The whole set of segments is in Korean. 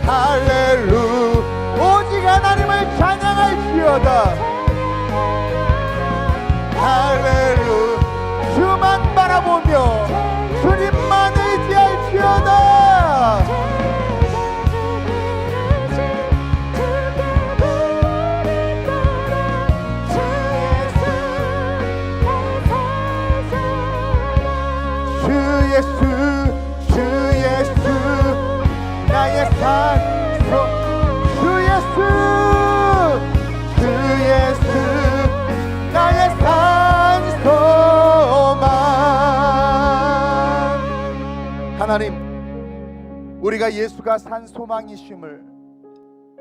할렐루. 오직 하나님을 찬양할지어다. 할렐루. 주만 바라보며 주님만 의지할지어다. 주 예수, 주 예수, 나의 산소. 주 예수, 주 예수, 나의 산소만. 하나님, 우리가 예수가 산소망이심을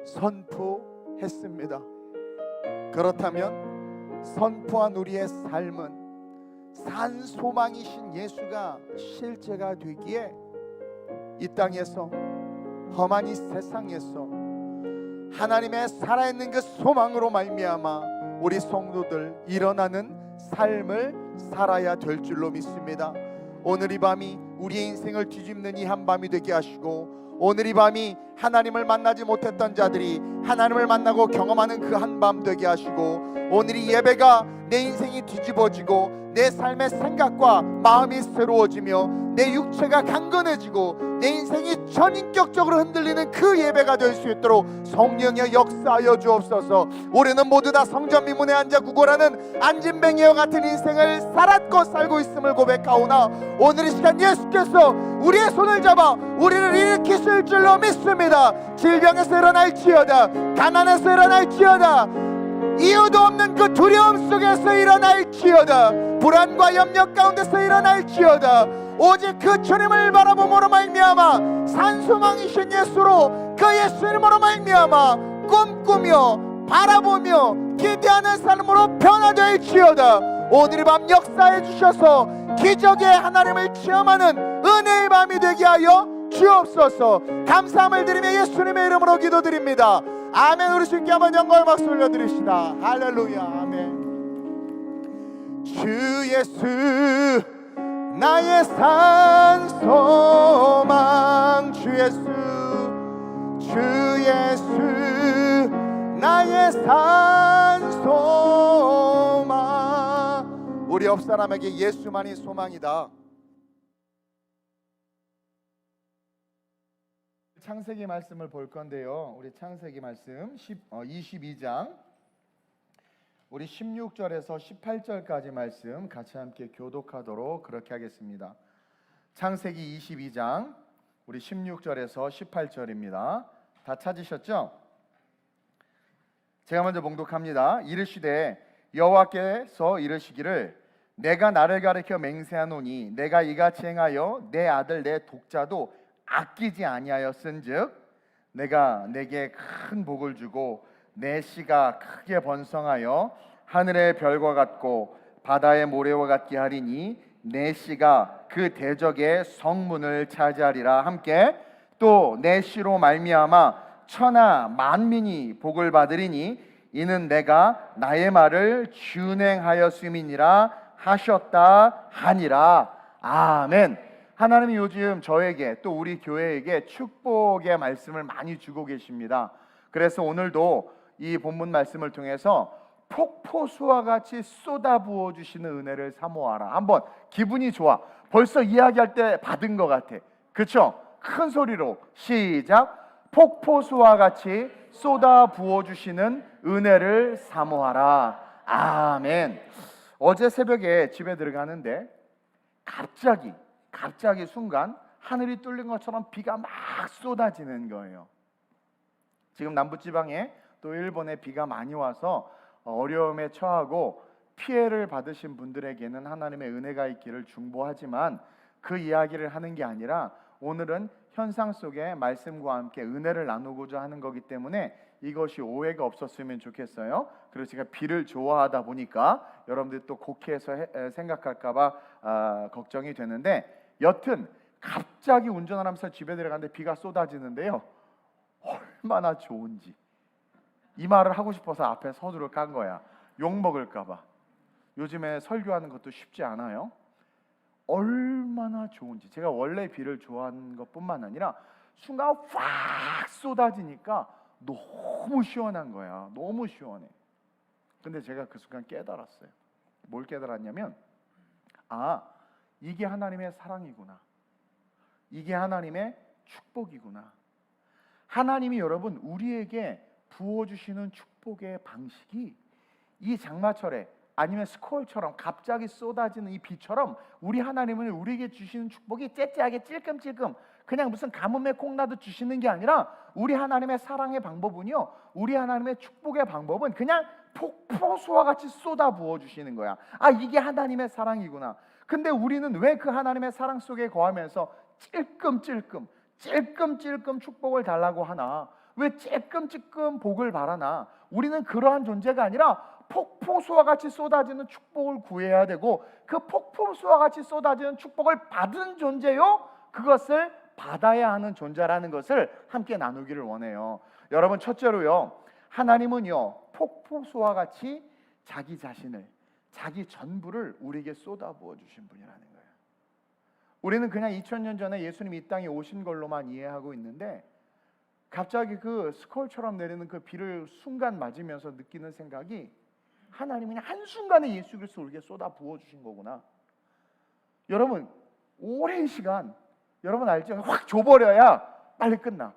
선포했습니다. 그렇다면 선포한 우리의 삶은 산소망이신 예수가 실제가 되기에 이 땅에서, 험한 이 세상에서 하나님의 살아있는 그 소망으로 말미암아 우리 성도들 일어나는 삶을 살아야 될 줄로 믿습니다. 오늘 이 밤이 우리의 인생을 뒤집는 이 한밤이 되게 하시고, 오늘 이 밤이 하나님을 만나지 못했던 자들이 하나님을 만나고 경험하는 그 한밤 되게 하시고, 오늘 이 예배가 내 인생이 뒤집어지고 내 삶의 생각과 마음이 새로워지며 내 육체가 강건해지고 내 인생이 전인격적으로 흔들리는 그 예배가 될 수 있도록 성령의 역사하여 주옵소서. 우리는 모두 다 성전 미문에 앉아 구걸하는 안진뱅이와 같은 인생을 살았고 살고 있음을 고백하오나, 오늘 이 시간 예수께서 우리의 손을 잡아 우리를 일으키실 줄로 믿습니다. 질병에서 일어날지어다, 가난에서 일어날지어다, 이유도 없는 그 두려움 속에서 일어날지어다, 불안과 염려 가운데서 일어날지어다, 오직 그 주님을 바라봄으로 말미암아 산소망이신 예수로, 그 예수 이름으로 말미암아 꿈꾸며 바라보며 기대하는 삶으로 변화될지어다. 오늘 밤 역사해 주셔서 기적의 하나님을 체험하는 은혜의 밤이 되게 하여 주옵소서. 감사함을 드리며 예수님의 이름으로 기도드립니다. 아멘. 우리 주님께 한번 영광의 박수 올려드립시다. 할렐루야. 아멘. 주 예수, 나의 산소망. 주 예수, 주 예수, 나의 산소망. 우리 옆 사람에게 예수만이 소망이다. 창세기 말씀을 볼 건데요, 우리 창세기 말씀 22장 우리 16절에서 18절까지 말씀 같이 함께 교독하도록 그렇게 하겠습니다. 창세기 22장 우리 16절에서 18절입니다. 다 찾으셨죠? 제가 먼저 봉독합니다. 이르시되 여호와께서 이르시기를 내가 나를 가리켜 맹세하노니 내가 이같이 행하여 내 아들 내 독자도 아끼지 아니하였은즉 내가 내게 큰 복을 주고 내 씨가 크게 번성하여 하늘의 별과 같고 바다의 모래와 같게 하리니 내 씨가 그 대적의 성문을 차지하리라. 함께 또 내 씨로 말미암아 천하 만민이 복을 받으리니 이는 내가 나의 말을 준행하였음이니라 하셨다 하니라. 아멘. 하나님이 요즘 저에게 또 우리 교회에게 축복의 말씀을 많이 주고 계십니다. 그래서 오늘도 이 본문 말씀을 통해서 폭포수와 같이 쏟아부어 주시는 은혜를 사모하라. 한번 기분이 좋아. 벌써 이야기할 때 받은 것 같아. 그렇죠? 큰 소리로 시작. 폭포수와 같이 쏟아부어 주시는 은혜를 사모하라. 아멘. 어제 새벽에 집에 들어가는데 갑자기 순간 하늘이 뚫린 것처럼 비가 막 쏟아지는 거예요. 지금 남부지방에 또 일본에 비가 많이 와서 어려움에 처하고 피해를 받으신 분들에게는 하나님의 은혜가 있기를 중보하지만, 그 이야기를 하는 게 아니라 오늘은 현상 속에 말씀과 함께 은혜를 나누고자 하는 거기 때문에 이것이 오해가 없었으면 좋겠어요. 그리고 제가 비를 좋아하다 보니까 여러분들이 또 곡해서 생각할까 봐 걱정이 되는데, 여튼 갑자기 운전하면서 집에 들어갔는데 비가 쏟아지는데요, 얼마나 좋은지 이 말을 하고 싶어서 앞에 서두를 깐 거야. 욕먹을까 봐. 요즘에 설교하는 것도 쉽지 않아요. 얼마나 좋은지. 제가 원래 비를 좋아하는 것뿐만 아니라 순간 확 쏟아지니까 너무 시원한 거야. 너무 시원해. 근데 제가 그 순간 깨달았어요. 뭘 깨달았냐면, 아, 이게 하나님의 사랑이구나. 이게 하나님의 축복이구나. 하나님이 여러분 우리에게 부어주시는 축복의 방식이 이 장마철에 아니면 스콜처럼 갑자기 쏟아지는 이 비처럼 우리 하나님은 우리에게 주시는 축복이 째째하게 찔끔찔끔 그냥 무슨 가뭄에 콩나듯 주시는 게 아니라, 우리 하나님의 사랑의 방법은요, 우리 하나님의 축복의 방법은 그냥 폭포수와 같이 쏟아 부어 주시는 거야. 아, 이게 하나님의 사랑이구나. 근데 우리는 왜 그 하나님의 사랑 속에 거하면서 찔끔찔끔 축복을 달라고 하나? 왜 찔끔찔끔 복을 바라나? 우리는 그러한 존재가 아니라 폭포수와 같이 쏟아지는 축복을 구해야 되고, 그 폭포수와 같이 쏟아지는 축복을 받은 존재요, 그것을 받아야 하는 존재라는 것을 함께 나누기를 원해요. 여러분, 첫째로요, 하나님은요 폭포수와 같이 자기 자신을, 자기 전부를 우리에게 쏟아부어 주신 분이라는 거예요. 우리는 그냥 2000년 전에 예수님이 이 땅에 오신 걸로만 이해하고 있는데, 갑자기 그 스콜처럼 내리는 그 비를 순간 맞으면서 느끼는 생각이, 하나님이 한순간에 예수 그리스도를 우리에게 쏟아 부어 주신 거구나. 여러분, 오랜 시간, 여러분 알죠? 확 줘버려야 빨리 끝나.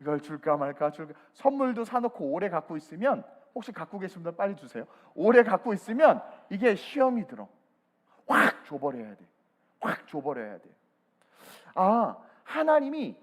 이걸 줄까 말까 줄까. 선물도 사놓고 오래 갖고 있으면, 혹시 갖고 계신 분들 빨리 주세요. 오래 갖고 있으면 이게 시험이 들어. 확 줘버려야 돼. 확 줘버려야 돼. 아, 하나님이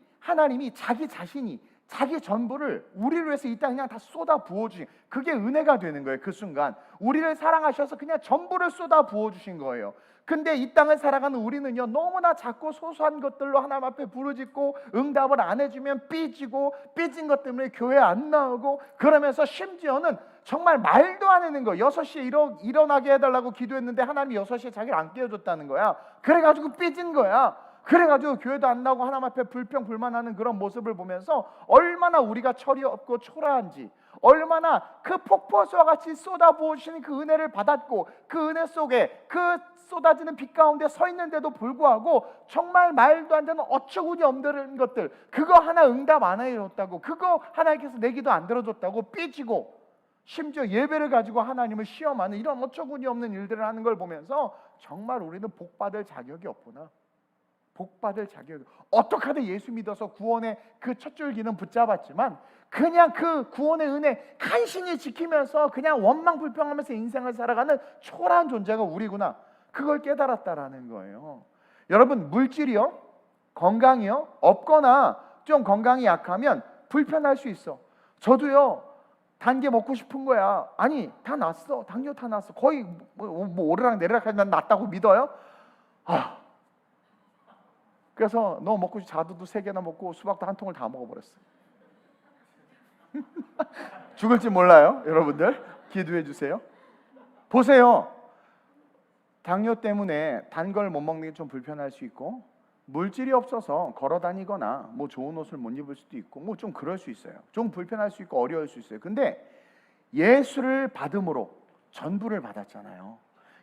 자기 자신이, 자기 전부를 우리를 위해서 이 땅에 그냥 다 쏟아 부어주신, 그게 은혜가 되는 거예요. 그 순간 우리를 사랑하셔서 그냥 전부를 쏟아 부어주신 거예요. 근데 이 땅을 살아가는 우리는요, 너무나 작고 소소한 것들로 하나님 앞에 부르짖고 응답을 안 해주면 삐지고, 삐진 것 때문에 교회 안 나오고, 그러면서 심지어는 정말 말도 안 하는 거예요. 6시에 일어나게 해달라고 기도했는데 하나님이 6시에 자기를 안 깨워줬다는 거야. 그래가지고 삐진 거야. 그래가지고 교회도 안 나오고 하나님 앞에 불평불만하는 그런 모습을 보면서 얼마나 우리가 철이 없고 초라한지, 얼마나 그 폭포수와 같이 쏟아부으시는 그 은혜를 받았고, 그 은혜 속에 그 쏟아지는 빛 가운데 서 있는데도 불구하고 정말 말도 안 되는 어처구니 없는 것들, 그거 하나 응답 안 해줬다고, 그거 하나님께서 내 기도 안 들어줬다고 삐지고, 심지어 예배를 가지고 하나님을 시험하는 이런 어처구니 없는 일들을 하는 걸 보면서 정말 우리는 복받을 자격이 없구나. 복받을 자격. 어떻게 하든 예수 믿어서 구원의 그 첫 줄기는 붙잡았지만, 그냥 그 구원의 은혜 간신히 지키면서 그냥 원망불평하면서 인생을 살아가는 초라한 존재가 우리구나. 그걸 깨달았다라는 거예요. 여러분, 물질이요, 건강이요, 없거나 좀 건강이 약하면 불편할 수 있어. 저도요, 단 게 먹고 싶은 거야. 아니, 다 났어. 당뇨 다 났어. 거의 뭐 오르락 내리락 하면 낫다고 믿어요? 그래서 너 먹고 자두도 3개나 먹고 수박도 한 통을 다 먹어버렸어. 죽을지 몰라요. 여러분들 기도해 주세요. 보세요, 당뇨 때문에 단 걸 못 먹는 게 좀 불편할 수 있고, 물질이 없어서 걸어 다니거나 뭐 좋은 옷을 못 입을 수도 있고, 뭐 좀 그럴 수 있어요. 좀 불편할 수 있고 어려울 수 있어요. 근데 예수를 받음으로 전부를 받았잖아요.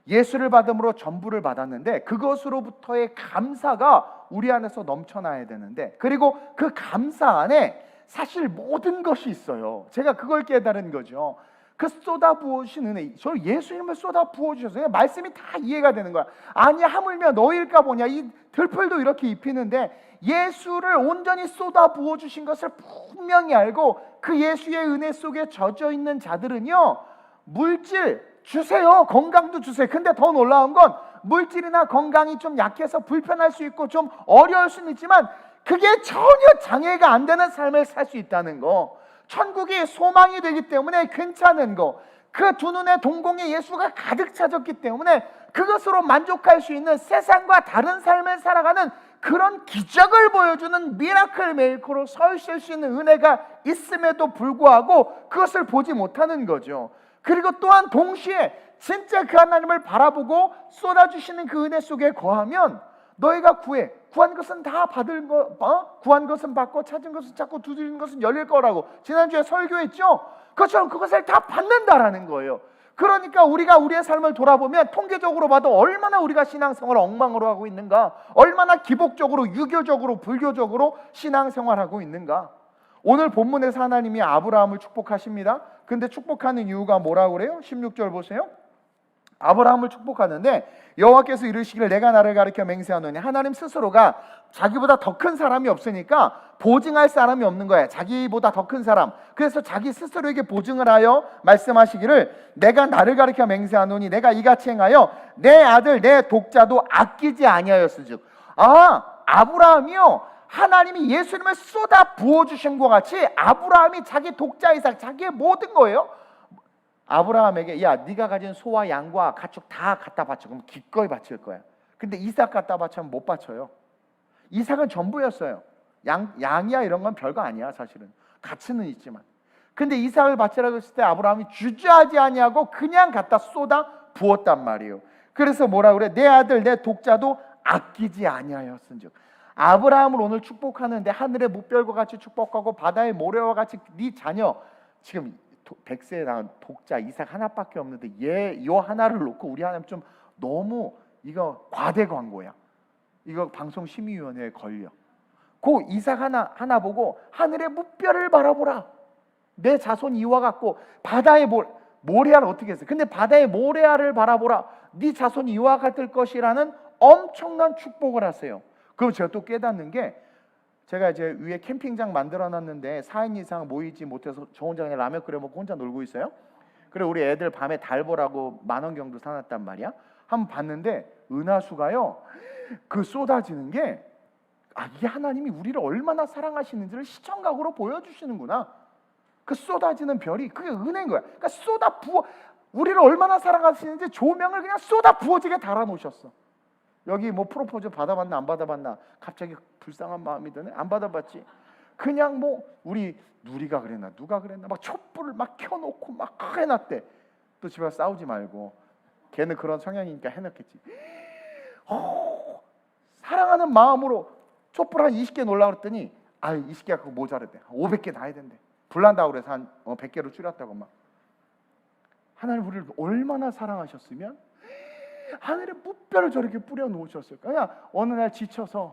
예수를 받음으로 전부를 받았는데, 그것으로부터의 감사가 우리 안에서 넘쳐나야 되는데, 그리고 그 감사 안에 사실 모든 것이 있어요. 제가 그걸 깨달은 거죠. 그 쏟아 부으신 은혜, 저 예수님을 쏟아 부어주셔서 말씀이 다 이해가 되는 거야. 아니, 하물며 너일까 보냐, 이 들풀도 이렇게 입히는데 예수를 온전히 쏟아 부어주신 것을 분명히 알고, 그 예수의 은혜 속에 젖어 있는 자들은요, 물질 주세요, 건강도 주세요. 근데 더 놀라운 건, 물질이나 건강이 좀 약해서 불편할 수 있고 좀 어려울 수는 있지만, 그게 전혀 장애가 안 되는 삶을 살 수 있다는 거, 천국이 소망이 되기 때문에 괜찮은 거, 그 두 눈에 동공에 예수가 가득 차졌기 때문에 그것으로 만족할 수 있는, 세상과 다른 삶을 살아가는 그런 기적을 보여주는 미라클 메이커로 서 있을 수 있는 은혜가 있음에도 불구하고 그것을 보지 못하는 거죠. 그리고 또한 동시에 진짜 그 하나님을 바라보고 쏟아주시는 그 은혜 속에 거하면, 너희가 구한 것은 다 받을 거, 구한 것은 받고 찾은 것은 찾고 두드리는 것은 열릴 거라고 지난주에 설교했죠. 그것처럼 그것을 다 받는다라는 거예요. 그러니까 우리가 우리의 삶을 돌아보면 통계적으로 봐도 얼마나 우리가 신앙생활을 엉망으로 하고 있는가, 얼마나 기복적으로, 유교적으로, 불교적으로 신앙생활하고 있는가. 오늘 본문에서 하나님이 아브라함을 축복하십니다. 근데 축복하는 이유가 뭐라고 그래요? 16절 보세요. 아브라함을 축복하는데 여호와께서 이르시기를 내가 나를 가리켜 맹세하노니, 하나님 스스로가 자기보다 더 큰 사람이 없으니까 보증할 사람이 없는 거예요. 자기보다 더 큰 사람. 그래서 자기 스스로에게 보증을 하여 말씀하시기를 내가 나를 가리켜 맹세하노니 내가 이같이 행하여 내 아들 내 독자도 아끼지 아니하였은즉. 아브라함이요, 하나님이 예수님을 쏟아 부어주신 것 같이 아브라함이 자기 독자 이삭, 자기의 모든 거예요. 아브라함에게 야, 네가 가진 소와 양과 가축 다 갖다 바쳐. 그럼 기꺼이 바칠 거야. 근데 이삭 갖다 바치면 못 바쳐요. 이삭은 전부였어요. 양이야 이런 건 별거 아니야. 사실은 가치는 있지만. 근데 이삭을 바치라고 했을 때 아브라함이 주저하지 아니하고 그냥 갖다 쏟아 부었단 말이에요. 그래서 뭐라 그래? 내 아들 내 독자도 아끼지 아니하였은즉. 아브라함을 오늘 축복하는데 하늘의 무별과 같이 축복하고 바다의 모래와 같이 네 자녀, 지금 100세에 낳은 독자 이삭 하나밖에 없는데 요 하나를 놓고 우리 하나님 좀 너무 이거 과대 광고야. 이거 방송심의위원회에 걸려. 그 이삭 하나 보고 하늘의 무별을 바라보라. 내 자손 이와 같고 바다의 모래알을 어떻게 했어요? 근데 바다의 모래알을 바라보라. 네 자손 이와 같을 것이라는 엄청난 축복을 하세요. 그럼 제가 또 깨닫는 게, 제가 이제 위에 캠핑장 만들어놨는데 4인 이상 모이지 못해서 저 혼자 그냥 라면 끓여 먹고 혼자 놀고 있어요. 그래 우리 애들 밤에 달 보라고 10,000원경도 사놨단 말이야. 한번 봤는데 은하수가요, 그 쏟아지는 게 이게 하나님이 우리를 얼마나 사랑하시는지를 시청각으로 보여주시는구나. 그 쏟아지는 별이 그게 은혜인 거야. 그러니까 쏟아 부어, 우리를 얼마나 사랑하시는지 조명을 그냥 쏟아 부어지게 달아놓으셨어. 여기 뭐 프로포즈 받아봤나 안 받아봤나 갑자기 불쌍한 마음이 드네. 안 받아봤지. 그냥 뭐 우리 누리가 그랬나 누가 그랬나 막 촛불을 막 켜놓고 막 해놨대. 또 집에 가서 싸우지 말고, 걔는 그런 성향이니까 해놨겠지. 사랑하는 마음으로 촛불 한 20개 놓으려고 그랬더니 20개가 그거 모자르대. 500개 놔야 된대. 불난다고 그래서 한 100개로 줄였다고 막. 하나님 우리를 얼마나 사랑하셨으면 하늘에 무뼈를 저렇게 뿌려 놓으셨을까? 그냥 어느 날 지쳐서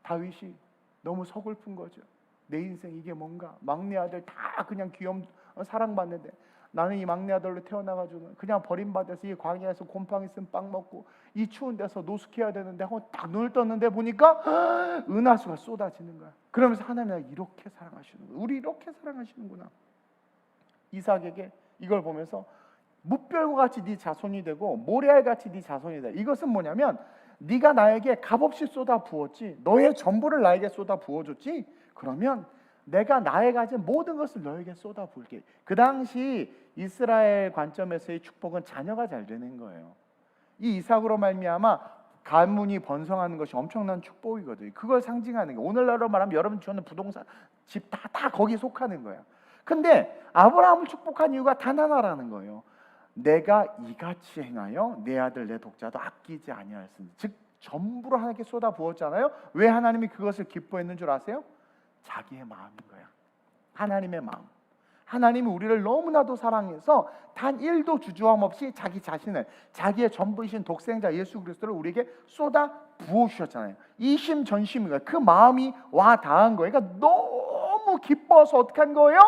다윗이 너무 서글픈 거죠. 내 인생 이게 뭔가, 막내 아들 다 그냥 사랑받는데 나는 이 막내 아들로 태어나가지고 그냥 버림받아서 이 광야에서 곰팡이 쓴 빵 먹고 이 추운 데서 노숙해야 되는데 딱 눈을 떴는데 보니까 은하수가 쏟아지는 거야. 그러면서 하나님 이렇게 사랑하시는구나, 우리 이렇게 사랑하시는구나. 이삭에게 이걸 보면서 무별과 같이 네 자손이 되고 모래알같이 네 자손이 돼. 이것은 뭐냐면 네가 나에게 값없이 쏟아 부었지, 너의 전부를 나에게 쏟아 부어줬지, 그러면 내가 나의 가진 모든 것을 너에게 쏟아 부을게. 그 당시 이스라엘 관점에서의 축복은 자녀가 잘 되는 거예요. 이 이삭으로 말미암아 가문이 번성하는 것이 엄청난 축복이거든요. 그걸 상징하는 게, 오늘날로 말하면 여러분 주는 부동산 집 다 거기 속하는 거야. 근데 아브라함을 축복한 이유가 단 하나라는 거예요. 내가 이같이 행하여 내 아들 내 독자도 아끼지 아니하였으니. 즉 전부로 하나님께 쏟아 부었잖아요. 왜 하나님이 그것을 기뻐했는 줄 아세요? 자기의 마음인 거야. 하나님의 마음. 하나님이 우리를 너무나도 사랑해서 단 1도 주저함 없이 자기 자신을, 자기의 전부이신 독생자 예수 그리스도를 우리에게 쏟아 부어주셨잖아요. 이심전심인 그 마음이 와 닿은 거예요. 그러니까 너무 기뻐서 어떻게 한 거예요?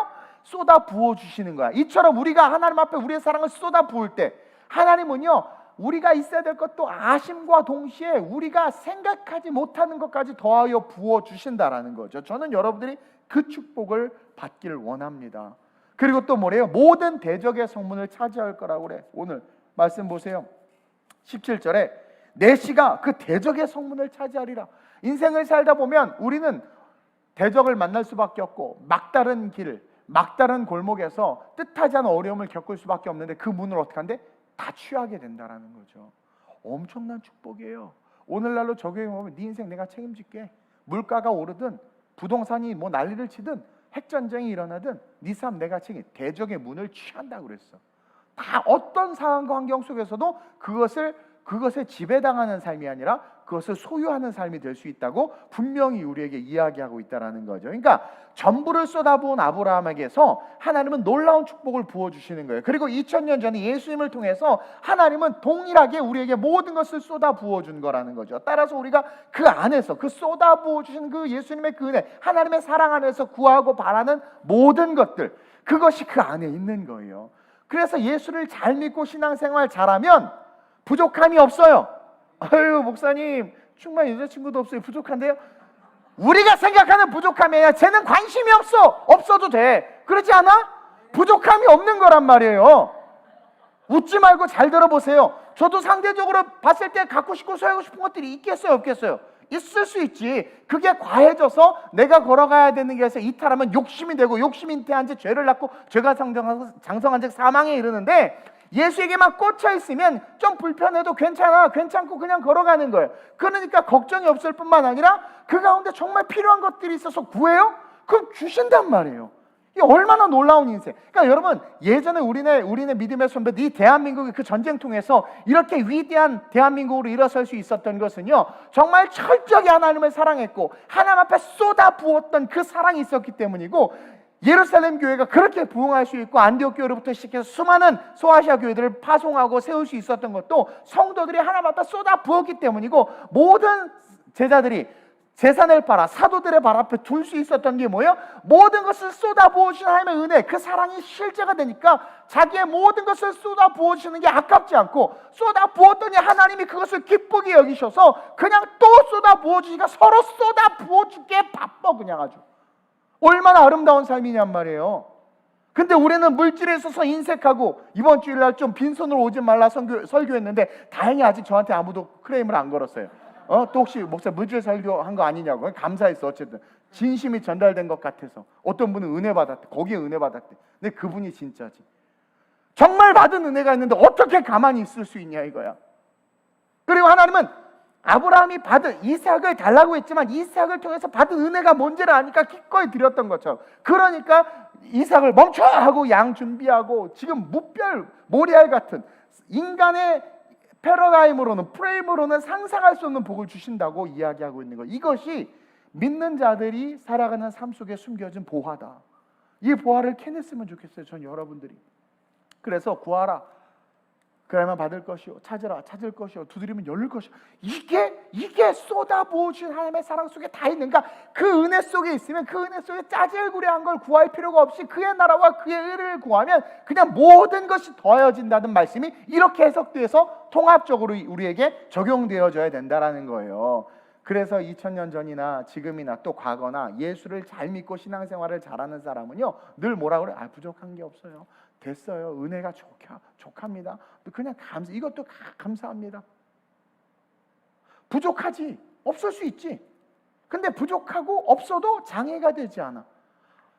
쏟아 부어주시는 거야. 이처럼 우리가 하나님 앞에 우리의 사랑을 쏟아 부을 때 하나님은요, 우리가 있어야 될 것도 아심과 동시에 우리가 생각하지 못하는 것까지 더하여 부어주신다라는 거죠. 저는 여러분들이 그 축복을 받기를 원합니다. 그리고 또 뭐래요? 모든 대적의 성문을 차지할 거라고 그래. 오늘 말씀 보세요. 17절에 내 씨가 그 대적의 성문을 차지하리라. 인생을 살다 보면 우리는 대적을 만날 수밖에 없고 막다른 길, 막다른 골목에서 뜻하지 않은 어려움을 겪을 수밖에 없는데 그 문을 어떻게 한대? 다 취하게 된다라는 거죠. 엄청난 축복이에요. 오늘날로 적용해보면 네 인생 내가 책임질게. 물가가 오르든 부동산이 뭐 난리를 치든 핵전쟁이 일어나든 네 삶 내가 책임. 대적의 문을 취한다고 그랬어. 다 어떤 상황과 환경 속에서도 그것에 지배당하는 삶이 아니라 그것을 소유하는 삶이 될 수 있다고 분명히 우리에게 이야기하고 있다라는 거죠. 그러니까 전부를 쏟아부은 아브라함에게서 하나님은 놀라운 축복을 부어주시는 거예요. 그리고 2000년 전에 예수님을 통해서 하나님은 동일하게 우리에게 모든 것을 쏟아 부어준 거라는 거죠. 따라서 우리가 그 안에서 그 쏟아 부어주신 그 예수님의 그 은혜, 하나님의 사랑 안에서 구하고 바라는 모든 것들, 그것이 그 안에 있는 거예요. 그래서 예수를 잘 믿고 신앙생활 잘하면 부족함이 없어요. 아유, 목사님 정말 여자친구도 없어요. 부족한데요? 우리가 생각하는 부족함이 아니라 쟤는 관심이 없어도 돼. 그렇지 않아? 부족함이 없는 거란 말이에요. 웃지 말고 잘 들어보세요. 저도 상대적으로 봤을 때 갖고 싶고 소유하고 싶은 것들이 있겠어요, 없겠어요? 있을 수 있지. 그게 과해져서 내가 걸어가야 되는 길에서 이탈하면 욕심이 되고, 욕심이 잉태한 지 죄를 낳고, 죄가 장성한 즉 사망에 이르는데, 예수에게만 꽂혀 있으면 좀 불편해도 괜찮고 그냥 걸어가는 거예요. 그러니까 걱정이 없을 뿐만 아니라 그 가운데 정말 필요한 것들이 있어서 구해요? 그럼 주신단 말이에요. 이게 얼마나 놀라운 인생. 그러니까 여러분, 예전에 우리네 믿음의 선배들, 이 대한민국의 그 전쟁통에서 이렇게 위대한 대한민국으로 일어설 수 있었던 것은요, 정말 철저히 하나님을 사랑했고 하나님 앞에 쏟아 부었던 그 사랑이 있었기 때문이고, 예루살렘 교회가 그렇게 부흥할 수 있고 안디옥 교회로부터 시작해서 수많은 소아시아 교회들을 파송하고 세울 수 있었던 것도 성도들이 하나님 앞에 쏟아 부었기 때문이고, 모든 제자들이 재산을 팔아 사도들의 발 앞에 둘 수 있었던 게 뭐예요? 모든 것을 쏟아 부어주신 하나님의 은혜, 그 사랑이 실제가 되니까 자기의 모든 것을 쏟아 부어주시는 게 아깝지 않고, 쏟아 부었더니 하나님이 그것을 기쁘게 여기셔서 그냥 또 쏟아 부어주니까 서로 쏟아 부어주기에 바빠. 그냥 아주 얼마나 아름다운 삶이냔 말이에요. 근데 우리는 물질에 있어서 인색하고, 이번 주일날 좀 빈손으로 오지 말라 설교했는데 다행히 아직 저한테 아무도 크레임을 안 걸었어요. 또 혹시 목사 물질 설교한 거 아니냐고. 감사했어. 어쨌든 진심이 전달된 것 같아서. 어떤 분은 은혜 받았대. 거기에 은혜 받았대. 근데 그분이 진짜지. 정말 받은 은혜가 있는데 어떻게 가만히 있을 수 있냐 이거야. 그리고 하나님은 아브라함이 받은 이삭을 달라고 했지만 이삭을 통해서 받은 은혜가 뭔지를 아니까 기꺼이 드렸던 것처럼, 그러니까 이삭을 멈춰 하고 양 준비하고, 지금 무별 모리알 같은 인간의 패러다임으로는, 프레임으로는 상상할 수 없는 복을 주신다고 이야기하고 있는 것. 이것이 믿는 자들이 살아가는 삶 속에 숨겨진 보화다. 이 보화를 캐냈으면 좋겠어요, 전 여러분들이. 그래서 구하라, 그러면 받을 것이요, 찾으라, 찾을 것이요, 두드리면 열릴 것이요. 이게 쏟아부어주신 하나님의 사랑 속에 다 있는가? 그 은혜 속에 있으면 그 은혜 속에 짜질구레한 걸 구할 필요가 없이 그의 나라와 그의 의를 구하면 그냥 모든 것이 더해진다는 말씀이 이렇게 해석돼서 통합적으로 우리에게 적용되어져야 된다라는 거예요. 그래서 2000년 전이나 지금이나 또 과거나 예수를 잘 믿고 신앙생활을 잘하는 사람은요, 늘 뭐라 그래? 부족한 게 없어요. 됐어요. 은혜가 족합니다. 그냥 이것도 감사합니다. 부족하지. 없을 수 있지. 근데 부족하고 없어도 장애가 되지 않아.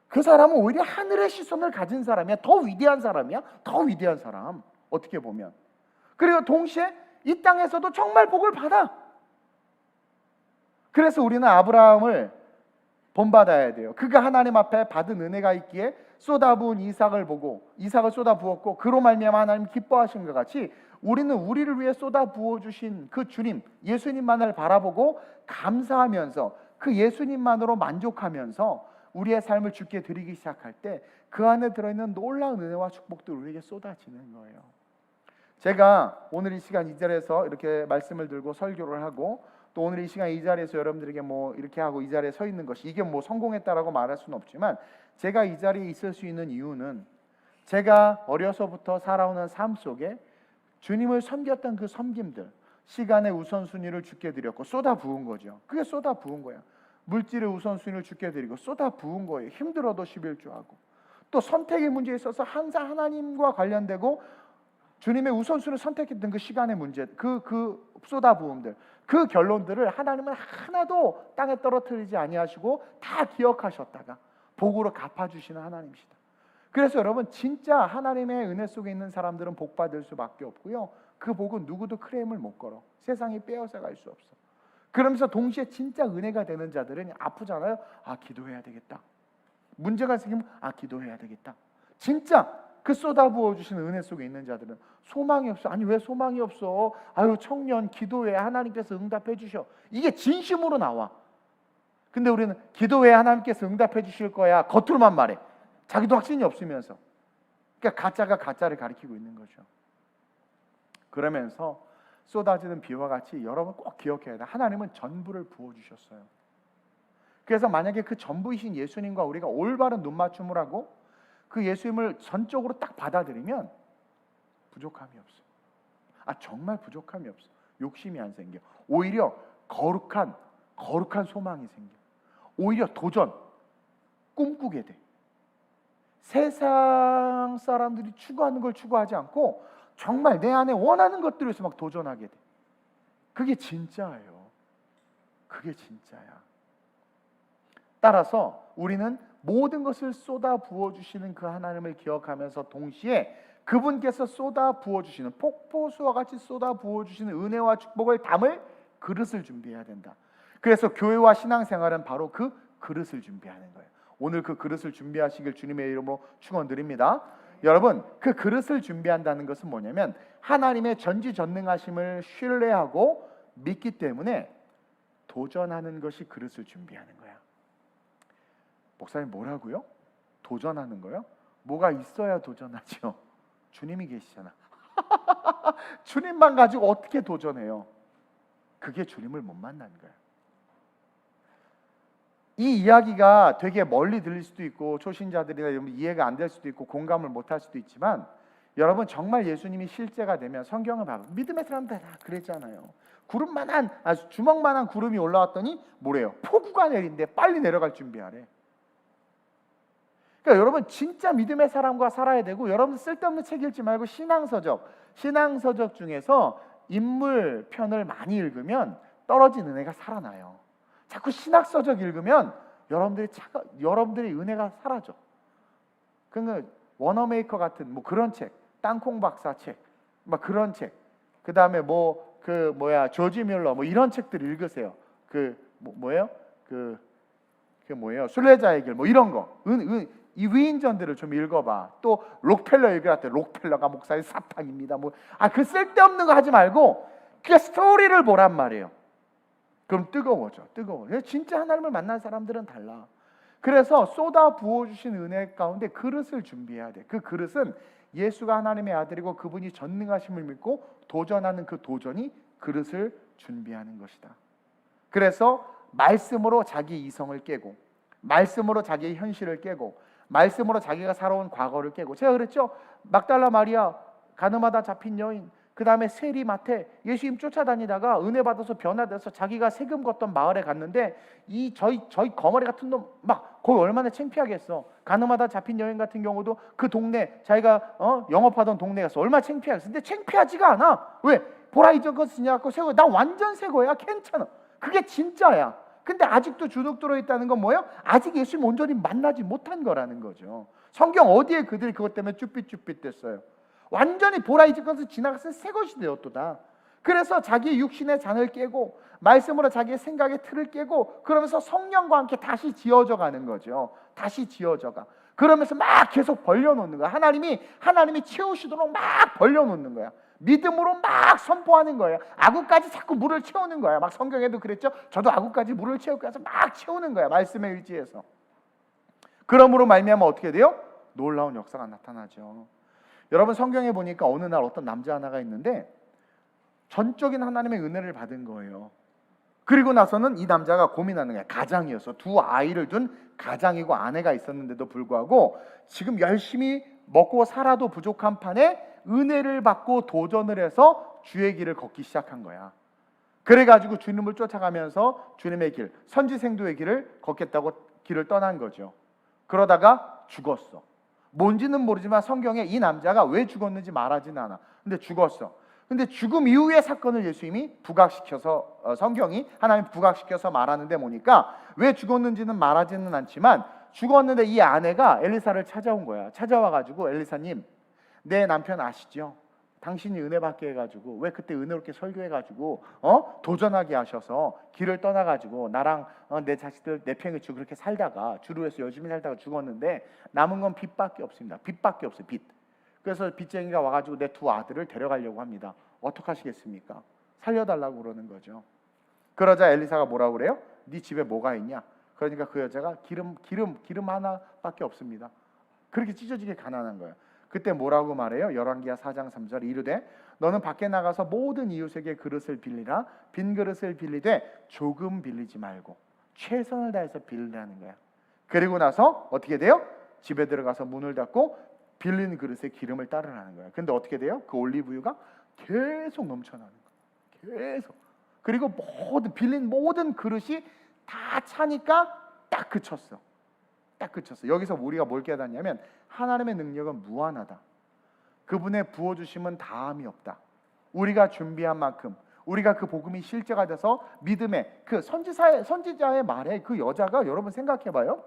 그 사람은 오히려 하늘의 시선을 가진 사람이야. 더 위대한 사람이야. 더 위대한 사람. 어떻게 보면. 그리고 동시에 이 땅에서도 정말 복을 받아. 그래서 우리는 아브라함을 본받아야 돼요. 그가 하나님 앞에 받은 은혜가 있기에 쏟아부은 이삭을 보고, 이삭을 쏟아부었고 그로 말미암아 하나님 기뻐하신 것 같이, 우리는 우리를 위해 쏟아부어 주신 그 주님 예수님만을 바라보고 감사하면서 그 예수님만으로 만족하면서 우리의 삶을 주께 드리기 시작할 때 그 안에 들어있는 놀라운 은혜와 축복도 우리에게 쏟아지는 거예요. 제가 오늘 이 시간 이 자리에서 이렇게 말씀을 들고 설교를 하고, 또 오늘 이 시간 이 자리에서 여러분들에게 뭐 이렇게 하고 이 자리에 서 있는 것이, 이게 뭐 성공했다라고 말할 수는 없지만, 제가 이 자리에 있을 수 있는 이유는 제가 어려서부터 살아오는 삶 속에 주님을 섬겼던 그 섬김들, 시간의 우선순위를 주께 드렸고 쏟아 부은 거죠. 그게 쏟아 부은 거야. 물질의 우선순위를 주께 드리고 쏟아 부은 거예요. 힘들어도 11조 하고, 또 선택의 문제에 있어서 항상 하나님과 관련되고 주님의 우선순위를 선택했던 그 시간의 문제, 그 쏟아부음들, 그 결론들을 하나님은 하나도 땅에 떨어뜨리지 아니하시고 다 기억하셨다가 복으로 갚아주시는 하나님이시다. 그래서 여러분, 진짜 하나님의 은혜 속에 있는 사람들은 복 받을 수밖에 없고요, 그 복은 누구도 크레임을 못 걸어. 세상이 빼앗아갈 수 없어. 그러면서 동시에 진짜 은혜가 되는 자들은 아프잖아요. 기도해야 되겠다. 문제가 생기면 기도해야 되겠다. 진짜 그 쏟아부어 주시는 은혜 속에 있는 자들은 소망이 없어. 아니 왜 소망이 없어? 아유 청년 기도해 하나님께서 응답해 주셔. 이게 진심으로 나와. 근데 우리는 기도해 하나님께서 응답해 주실 거야 겉으로만 말해. 자기도 확신이 없으면서. 그러니까 가짜가 가짜를 가리키고 있는 거죠. 그러면서 쏟아지는 비와 같이 여러분 꼭 기억해야 돼. 하나님은 전부를 부어주셨어요. 그래서 만약에 그 전부이신 예수님과 우리가 올바른 눈맞춤을 하고 그 예수님을 전적으로 딱 받아들이면 부족함이 없어. 정말 부족함이 없어. 욕심이 안 생겨. 오히려 거룩한 소망이 생겨. 오히려 도전, 꿈꾸게 돼. 세상 사람들이 추구하는 걸 추구하지 않고 정말 내 안에 원하는 것들을 위해서 막 도전하게 돼. 그게 진짜예요. 그게 진짜야. 따라서 우리는 모든 것을 쏟아 부어주시는 그 하나님을 기억하면서 동시에 그분께서 쏟아 부어주시는 폭포수와 같이 쏟아 부어주시는 은혜와 축복을 담을 그릇을 준비해야 된다. 그래서 교회와 신앙생활은 바로 그 그릇을 준비하는 거예요. 오늘 그 그릇을 준비하시길 주님의 이름으로 축원드립니다. 여러분, 그 그릇을 준비한다는 것은 뭐냐면 하나님의 전지전능하심을 신뢰하고 믿기 때문에 도전하는 것이 그릇을 준비하는 거야. 목사님 뭐라고요? 도전하는 거요? 뭐가 있어야 도전하죠. 주님이 계시잖아. 주님만 가지고 어떻게 도전해요? 그게 주님을 못 만난 거야. 이 이야기가 되게 멀리 들릴 수도 있고 초신자들이나 이해가 안 될 수도 있고 공감을 못 할 수도 있지만 여러분 정말 예수님이 실제가 되면 성경을 봐봐. 믿음의 사람들 다 그랬잖아요. 구름만한 주먹만한 구름이 올라왔더니 뭐래요? 폭우가 내린대. 빨리 내려갈 준비하래. 그러니까 여러분 진짜 믿음의 사람과 살아야 되고 여러분 쓸데없는 책 읽지 말고 신앙서적 중에서 인물 편을 많이 읽으면 떨어진 은혜가 살아나요. 자꾸 신학서적 읽으면 여러분들의 은혜가 사라져. 그러니까 워너메이커 같은 뭐 그런 책, 땅콩 박사 책, 막 그런 책, 그 다음에 조지 뮬러 뭐 이런 책들 읽으세요. 뭐예요? 순례자의 길 뭐 이런 거. 이 위인전들을 좀 읽어봐. 또 록펠러 읽으라 때 록펠러가 목사의 사탕입니다. 그 쓸데없는 거 하지 말고 그 스토리를 보란 말이에요. 그럼 뜨거워져. 진짜 하나님을 만난 사람들은 달라. 그래서 쏟아 부어주신 은혜 가운데 그릇을 준비해야 돼. 그 그릇은 예수가 하나님의 아들이고 그분이 전능하심을 믿고 도전하는 그 도전이 그릇을 준비하는 것이다. 그래서 말씀으로 자기 이성을 깨고 말씀으로 자기의 현실을 깨고 말씀으로 자기가 살아온 과거를 깨고 제가 그랬죠. 막달라 마리아 가늠하다 잡힌 여인 그 다음에 세리마태 예수님 쫓아다니다가 은혜 받아서 변화돼서 자기가 세금 걷던 마을에 갔는데 저희 거머리 같은 놈 막 거기 얼마나 창피하겠어. 가늠하다 잡힌 여인 같은 경우도 그 동네 자기가 영업하던 동네 가서 얼마나 창피하겠어. 근데 창피하지가 않아. 왜? 보라 이전거 쓰냐고 새 거. 나 완전 새 거야. 괜찮아. 그게 진짜야. 근데 아직도 주눅 들어있다는 건 뭐예요? 아직 예수님 온전히 만나지 못한 거라는 거죠. 성경 어디에 그들이 그것 때문에 쭈삣쭈삣 됐어요. 완전히 보라 이전 것을 지나갔을 새 것이 되었도다. 그래서 자기 육신의 잔을 깨고 말씀으로 자기의 생각의 틀을 깨고 그러면서 성령과 함께 다시 지어져 가는 거죠. 다시 지어져가. 그러면서 막 계속 벌려놓는 거야. 하나님이 채우시도록 막 벌려놓는 거야. 믿음으로 막 선포하는 거예요. 아구까지 자꾸 물을 채우는 거야. 막 성경에도 그랬죠. 저도 아구까지 물을 채우고 해서 막 채우는 거야. 말씀에 의지해서. 그러므로 말미암아 어떻게 돼요? 놀라운 역사가 나타나죠. 여러분 성경에 보니까 어느 날 어떤 남자 하나가 있는데 전적인 하나님의 은혜를 받은 거예요. 그리고 나서는 이 남자가 고민하는 거야. 가장이어서 두 아이를 둔 가장이고 아내가 있었는데도 불구하고 지금 열심히 먹고 살아도 부족한 판에 은혜를 받고 도전을 해서 주의 길을 걷기 시작한 거야. 그래가지고 주님을 쫓아가면서 주님의 길, 선지생도의 길을 걷겠다고 길을 떠난 거죠. 그러다가 죽었어. 뭔지는 모르지만 성경에 이 남자가 왜 죽었는지 말하지는 않아. 근데 죽었어. 근데 죽음 이후의 사건을 예수님이 부각시켜서 성경이 하나님 부각시켜서 말하는데 보니까 왜 죽었는지는 말하지는 않지만 죽었는데 이 아내가 엘리사를 찾아온 거야. 찾아와가지고 엘리사님 내 남편 아시죠? 당신이 은혜 받게 해가지고 왜 그때 은혜롭게 설교해가지고 도전하게 하셔서 길을 떠나가지고 나랑 내 자식들 내 평을 주고 그렇게 살다가 주로 해서 열심히 살다가 죽었는데 남은 건 빚밖에 없습니다. 빚밖에 없어요. 빚. 그래서 빚쟁이가 와가지고 내 두 아들을 데려가려고 합니다. 어떡하시겠습니까? 살려달라고 그러는 거죠. 그러자 엘리사가 뭐라고 그래요? 네 집에 뭐가 있냐? 그러니까 그 여자가 기름 하나밖에 없습니다. 그렇게 찢어지게 가난한 거예요. 그때 뭐라고 말해요? 열왕기하 4장 3절 이르되 너는 밖에 나가서 모든 이웃에게 그릇을 빌리라. 빈 그릇을 빌리되 조금 빌리지 말고 최선을 다해서 빌리라는 거야. 그리고 나서 어떻게 돼요? 집에 들어가서 문을 닫고 빌린 그릇에 기름을 따르라는 거야. 근데 어떻게 돼요? 그 올리브유가 계속 넘쳐나는 거야. 계속. 그리고 빌린 모든 그릇이 다 차니까 딱 그쳤어. 딱 그쳤어. 여기서 우리가 뭘 깨닫냐면 하나님의 능력은 무한하다. 그분의 부어주심은 다함이 없다. 우리가 준비한 만큼 우리가 그 복음이 실제가 돼서 믿음의 그 선지자의 말에 그 여자가 여러분 생각해봐요.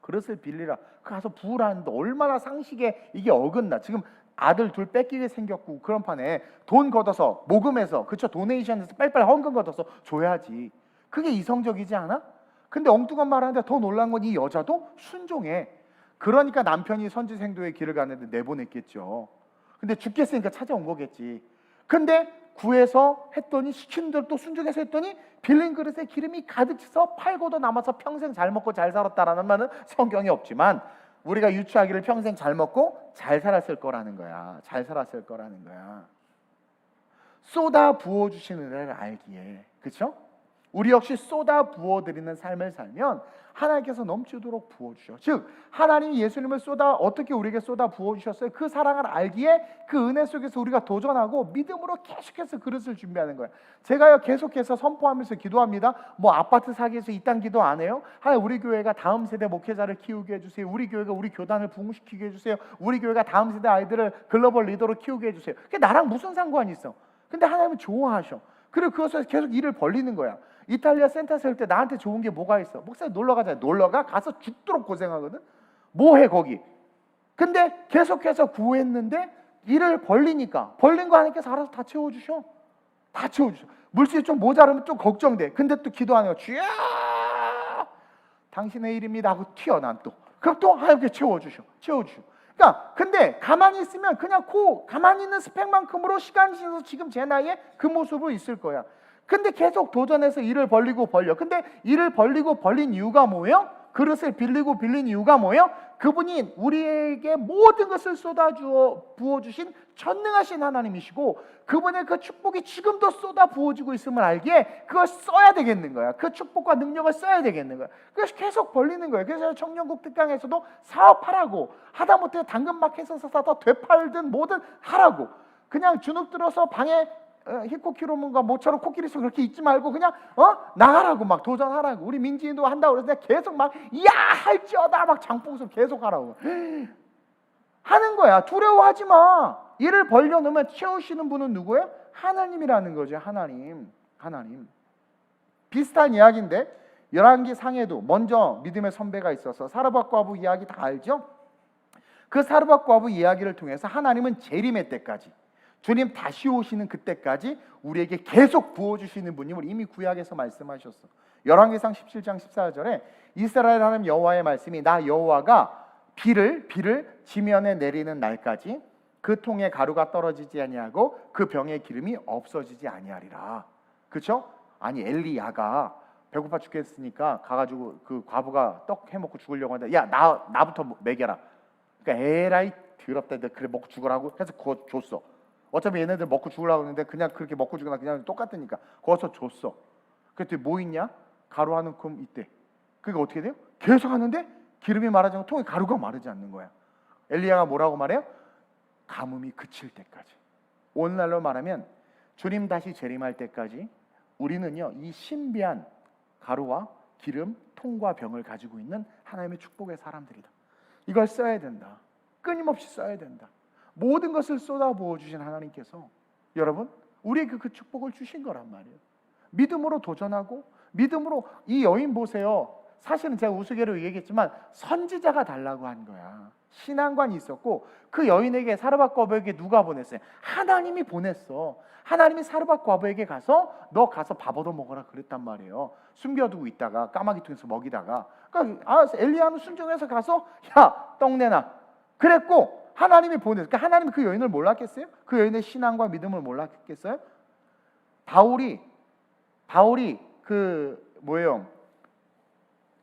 그릇을 빌리라. 가서 부으라는데 얼마나 상식에 이게 어긋나. 지금 아들 둘 뺏기게 생겼고 그런 판에 돈 걷어서 모금해서 그쵸 도네이션에서 빨리빨리 헌금 걷어서 줘야지. 그게 이성적이지 않아? 근데 엉뚱한 말 하는데 더 놀란 건 이 여자도 순종해. 그러니까 남편이 선지생도의 길을 가는데 내보냈겠죠. 근데 죽겠으니까 찾아온 거겠지. 근데 구해서 했더니 시키는 대로 또 순종해서 했더니 빌린 그릇에 기름이 가득 차서 팔고도 남아서 평생 잘 먹고 잘 살았다라는 말은 성경에 없지만 우리가 유추하기를 평생 잘 먹고 잘 살았을 거라는 거야. 잘 살았을 거라는 거야. 쏟아 부어주시는 은혜를 알기에, 그렇죠? 우리 역시 쏟아 부어드리는 삶을 살면 하나님께서 넘치도록 부어주셔. 즉 하나님이 예수님을 어떻게 우리에게 쏟아 부어주셨어요? 그 사랑을 알기에 그 은혜 속에서 우리가 도전하고 믿음으로 계속해서 그릇을 준비하는 거예요. 제가요 계속해서 선포하면서 기도합니다. 뭐 아파트 사기 위해서 이딴 기도 안 해요. 하나님 우리 교회가 다음 세대 목회자를 키우게 해주세요. 우리 교회가 우리 교단을 부흥시키게 해주세요. 우리 교회가 다음 세대 아이들을 글로벌 리더로 키우게 해주세요. 그게 나랑 무슨 상관이 있어? 근데 하나님은 좋아하셔. 그리고 그것에서 계속 일을 벌리는 거야. 이탈리아 센터 세울 때 나한테 좋은 게 뭐가 있어? 목사님 놀러 가자. 놀러가? 가서 죽도록 고생하거든. 뭐해 거기? 근데 계속해서 구했는데 일을 벌리니까 벌린 거 하나님께서 알아서 다 채워주셔. 다 채워주셔. 물질이 좀 모자르면 좀 걱정돼. 근데 또 기도하네요. 주야 당신의 이름이다 하고 튀어 난 또. 그럼 또 하나님께 채워주셔. 그러니까 근데 가만히 있으면 그냥 가만히 있는 스펙만큼으로 시간이 지나서 지금 제 나이에 그 모습으로 있을 거야. 근데 계속 도전해서 일을 벌리고 벌려. 근데 일을 벌리고 벌린 이유가 뭐예요? 그릇을 빌리고 빌린 이유가 뭐예요? 그분이 우리에게 모든 것을 부어주신 전능하신 하나님이시고 그분의 그 축복이 지금도 쏟아 부어지고 있음을 알기에 그걸 써야 되겠는 거야. 그 축복과 능력을 써야 되겠는 거야. 그래서 계속 벌리는 거예요. 그래서 청년국 특강에서도 사업하라고, 하다못해 당근마켓에서 사다 되팔든 뭐든 하라고. 그냥 주눅 들어서 방에 히코키로문과 모처럼 코끼리 속 그렇게 있지 말고 그냥 나가라고, 막 도전하라고. 우리 민지도 한다고 그래서 내가 계속 막 할지어다 막 장풍선 계속 하라고 하는 거야. 두려워하지 마. 일을 벌려놓으면 채우시는 분은 누구예요? 하나님이라는 거죠. 하나님. 비슷한 이야기인데 열왕기 상에도 먼저 믿음의 선배가 있어서 사르밧 과부 이야기 다 알죠? 그 사르밧 과부 이야기를 통해서 하나님은 재림의 때까지, 주님 다시 오시는 그때까지 우리에게 계속 부어주시는 분임을 이미 구약에서 말씀하셨어. 열왕기상 17장 14절에 이스라엘 하나님 여호와의 말씀이 나 여호와가 비를 지면에 내리는 날까지 그 통에 가루가 떨어지지 아니하고 그 병의 기름이 없어지지 아니하리라. 그렇죠? 아니 엘리야가 배고파 죽겠으니까 가가지고 그 과부가 떡 해먹고 죽으려고 하는데 야 나부터 먹여라. 그러니까 에라이 더럽다. 그래 먹고 죽으라고 해서 그거 줬어. 어차피 얘네들 먹고 죽으려고 했는데 그냥 그렇게 먹고 죽으나 그냥 똑같으니까 거기서 줬어. 그랬더니 뭐 있냐? 가루 한 움큼 있대. 그게 어떻게 돼요? 계속 하는데 기름이 마르지 않고 통에 가루가 마르지 않는 거야. 엘리야가 뭐라고 말해요? 가뭄이 그칠 때까지. 오늘날로 말하면 주님 다시 재림할 때까지 우리는요 이 신비한 가루와 기름, 통과 병을 가지고 있는 하나님의 축복의 사람들이다. 이걸 써야 된다. 끊임없이 써야 된다. 모든 것을 쏟아부어 주신 하나님께서 여러분 우리에게 그 축복을 주신 거란 말이에요. 믿음으로 도전하고 믿음으로 이 여인 보세요. 사실은 제가 우스개로 얘기했지만 선지자가 달라고 한 거야. 신앙관이 있었고 그 여인에게 사르밧 과부에게 누가 보냈어요? 하나님이 보냈어. 하나님이 사르밧 과부에게 가서 너 가서 밥 얻어 먹어라 그랬단 말이에요. 숨겨두고 있다가 까마귀 통해서 먹이다가 그러니까 엘리야는 순종해서 가서 야 떡 내놔 그랬고 하나님이 보내서, 그러니까 하나님이 그 여인을 몰랐겠어요? 그 여인의 신앙과 믿음을 몰랐겠어요? 바울이 그 뭐예요?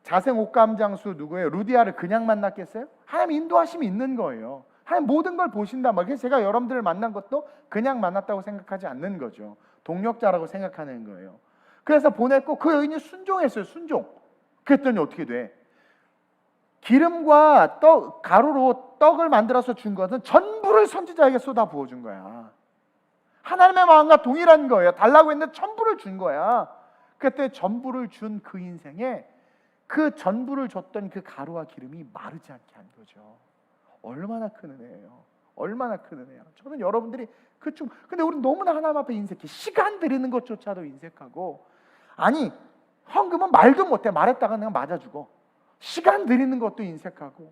자생 옥감 장수 누구예요? 루디아를 그냥 만났겠어요? 하나님 인도하심이 있는 거예요. 하나님 모든 걸 보신단 말이에요. 그래서 제가 여러분들을 만난 것도 그냥 만났다고 생각하지 않는 거죠. 동력자라고 생각하는 거예요. 그래서 보냈고 그 여인이 순종했어요. 순종. 그랬더니 어떻게 돼? 기름과 가루로 떡을 만들어서 준 것은 전부를 선지자에게 쏟아 부어준 거야. 하나님의 마음과 동일한 거예요. 달라고 했는데 전부를 준 거야. 그때 전부를 준 그 인생에 그 전부를 줬던 그 가루와 기름이 마르지 않게 한 거죠. 얼마나 큰 은혜예요. 얼마나 큰 은혜야. 저는 여러분들이 근데 우리 너무나 하나님 앞에 인색해. 시간 들이는 것조차도 인색하고, 아니 헌금은 말도 못해. 말했다가 그냥 맞아 죽어. 시간 들이는 것도 인색하고,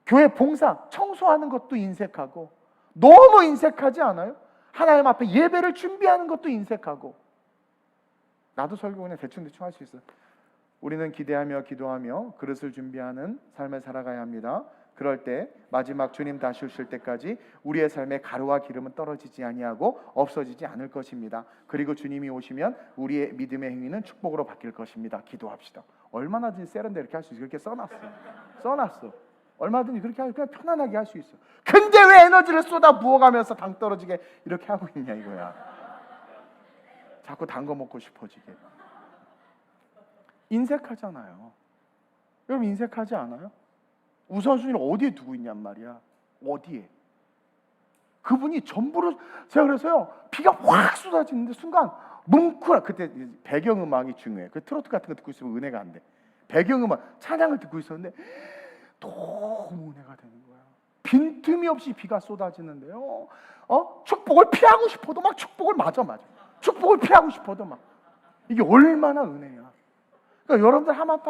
교회 봉사 청소하는 것도 인색하고, 너무 인색하지 않아요? 하나님 앞에 예배를 준비하는 것도 인색하고. 나도 설교 그냥 대충 할 수 있어. 우리는 기대하며 기도하며 그릇을 준비하는 삶을 살아가야 합니다. 그럴 때 마지막 주님 다시 오실 때까지 우리의 삶에 가루와 기름은 떨어지지 아니하고 없어지지 않을 것입니다. 그리고 주님이 오시면 우리의 믿음의 행위는 축복으로 바뀔 것입니다. 기도합시다. 얼마나든지 세련되게 이렇게 할 수 있어. 그렇게 써놨어. 얼마든지 그렇게 그냥 편안하게 할 수 있어. 근데 왜 에너지를 쏟아 부어가면서 당 떨어지게 이렇게 하고 있냐 이거야. 자꾸 단 거 먹고 싶어지게. 인색하잖아요. 여러분 인색하지 않아요? 우선순위를 어디에 두고 있냔 말이야. 어디에? 그분이 전부를, 제가 그래서요 비가 확 쏟아지는데 순간 뭉클한, 그때 배경음악이 중요해. 그 트로트 같은 거 듣고 있으면 은혜가 안 돼. 배경음악 찬양을 듣고 있었는데 너무 은혜가 되는 거야. 빈틈이 없이 비가 쏟아지는데요. 축복을 피하고 싶어도 막 축복을 맞아. 축복을 피하고 싶어도 막. 이게 얼마나 은혜야. 그러니까 여러분들 한번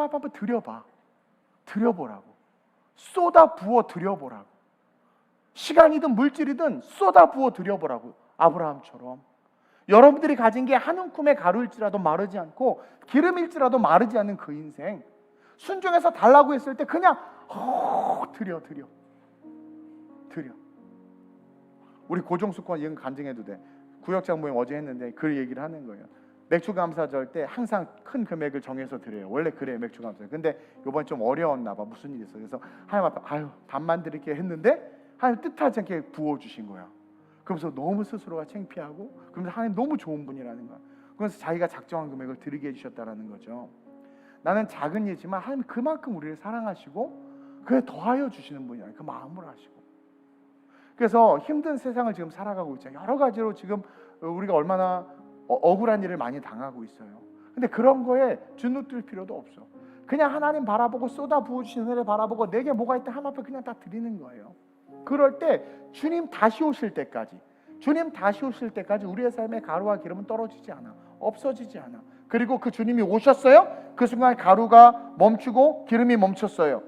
드려보라고. 쏟아 부어 드려보라고. 시간이든 물질이든 쏟아 부어 드려보라고. 아브라함처럼. 여러분들이 가진 게 한 움큼의 가루일지라도 마르지 않고 기름일지라도 마르지 않는 그 인생, 순종해서 달라고 했을 때 그냥 드려. 우리 고종숙과 이건 간증해도 돼. 구역장 모임 어제 했는데 그 얘기를 하는 거예요. 맥주 감사절 때 항상 큰 금액을 정해서 드려요. 원래 그래요, 맥주 감사절. 근데 이번 좀 어려웠나 봐. 무슨 일이 있어. 그래서 하나님 앞에 반만 드릴게 했는데 하나님 뜻하지 않게 부어 주신 거야. 그러면서 너무 스스로가 창피하고, 그러면서 하나님 너무 좋은 분이라는 거야. 그래서 자기가 작정한 금액을 드리게 해주셨다라는 거죠. 나는 작은 예지만 하나님 그만큼 우리를 사랑하시고 그에 더하여 주시는 분이야. 그 마음으로 하시고. 그래서 힘든 세상을 지금 살아가고 있잖아요. 여러 가지로 지금 우리가 얼마나 억울한 일을 많이 당하고 있어요. 근데 그런 거에 주눅들 필요도 없어. 그냥 하나님 바라보고 쏟아 부어주시는 은혜를 바라보고 내게 뭐가 있다 하면 앞에 그냥 다 드리는 거예요. 그럴 때 주님 다시 오실 때까지 우리의 삶에 가루와 기름은 떨어지지 않아. 없어지지 않아. 그리고 그 주님이 오셨어요. 그 순간 가루가 멈추고 기름이 멈췄어요.